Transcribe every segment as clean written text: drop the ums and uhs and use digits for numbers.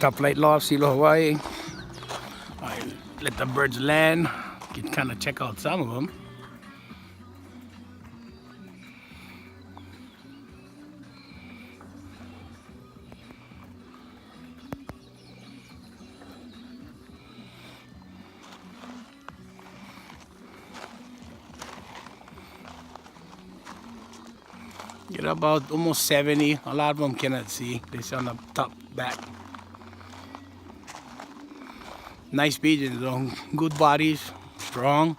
Top Flight Loft, Silo, Hawaii. I let the birds land. Can kind of check out some of them. Get about almost 70. A lot of them cannot see. They're on the top back. Nice pigeons though. Good bodies. Strong.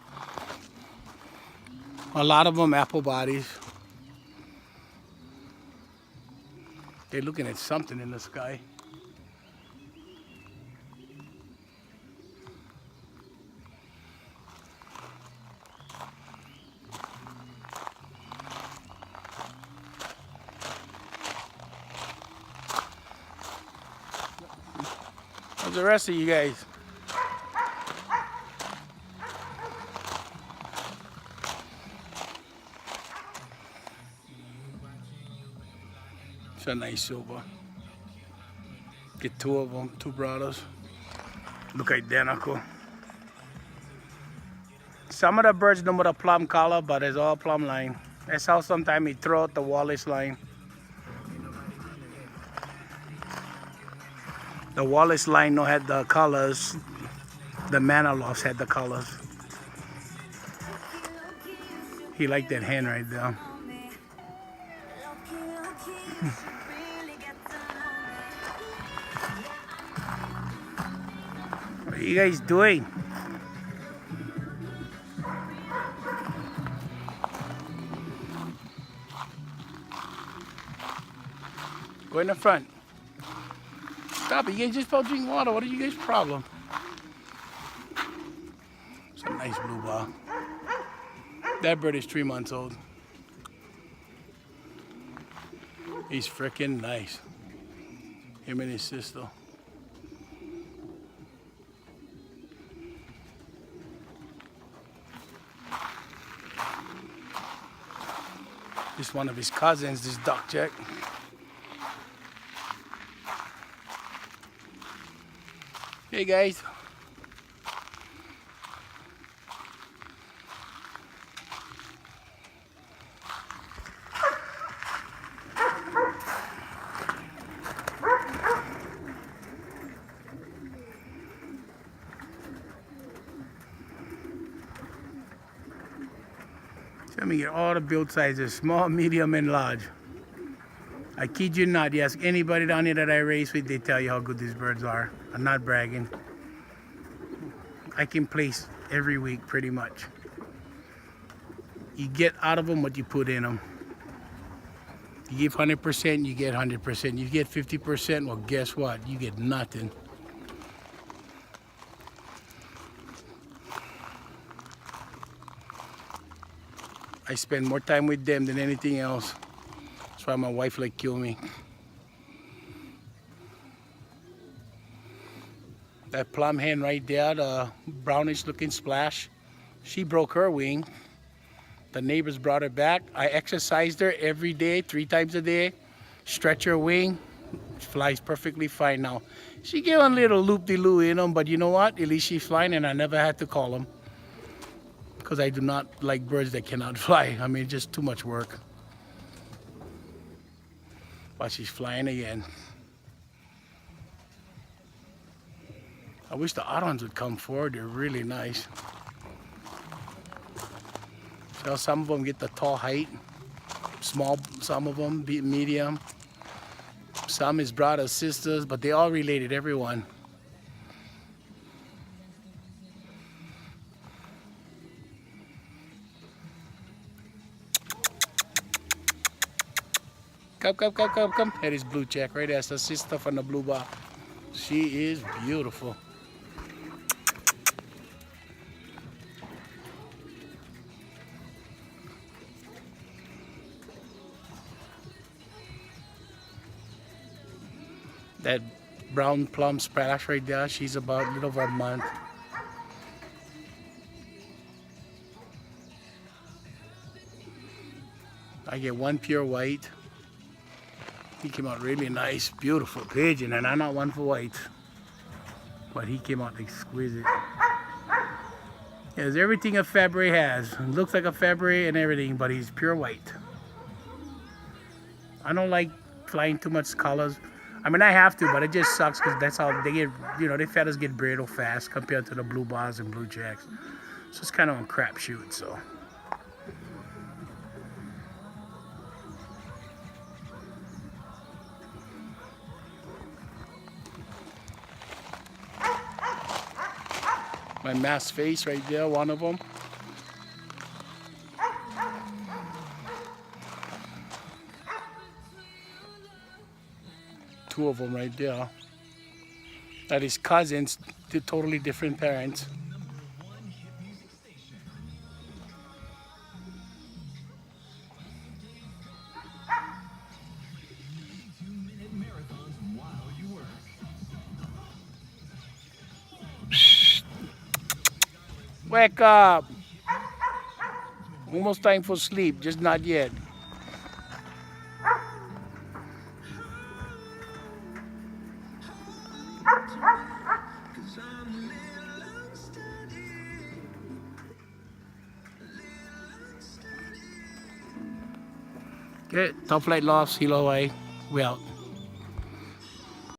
A lot of them apple bodies. They're looking at something in the sky. How's the rest of you guys? It's a nice silver. Get two of them, two brothers. Look identical. Some of the birds don't with a plum collar, but it's all plum line. That's how sometimes he throw out the Wallace line. The Wallace line no had the colors. The Manilofts had the colors. He liked that hen right there. What are you guys doing? Go in the front. Stop it, you guys just about drink water. What are you guys' problem? It's a nice blue ball. That bird is 3 months old. He's freaking nice. Him and his sister. This one of his cousins, this duck check. Hey guys. Let me get all the build sizes, small, medium, and large. I kid you not, you ask anybody down here that I race with, they tell you how good these birds are. I'm not bragging. I can place every week pretty much. You get out of them what you put in them. You give 100%, you get 100%. You get 50%, well guess what? You get nothing. I spend more time with them than anything else. That's why my wife like kill me. That plum hen right there, the brownish looking splash, she broke her wing. The neighbors brought her back. I exercised her every day, 3 times a day. Stretch her wing, flies perfectly fine now. She gave a little loop-de-loo in them, but you know what? At least she's flying and I never had to call them. Because I do not like birds that cannot fly. I mean, just too much work. But she's flying again. I wish the odd ones would come forward. They're really nice. So some of them get the tall height. Small, some of them be medium. Some is brothers, sisters, but they all related, everyone. Come. That is blue check right there. That's the sister from the blue bar. She is beautiful. That brown plum splash right there, she's about a little over a month. I get one pure white. He came out really nice, beautiful pigeon, and I'm not one for white. But he came out exquisite. Has everything a Fabrys has. It looks like a Fabrys and everything, but he's pure white. I don't like flying too much colors. I mean, I have to, but it just sucks because that's how they get, you know, the feathers get brittle fast compared to the blue bars and blue jacks. So it's kind of a crapshoot, so. My masked face right there, one of them. Two of them right there. That is cousins, they're totally different parents. Wake up! Almost time for sleep, just not yet. Okay, Top Flight Lofts, Hilo Hawaii, we out.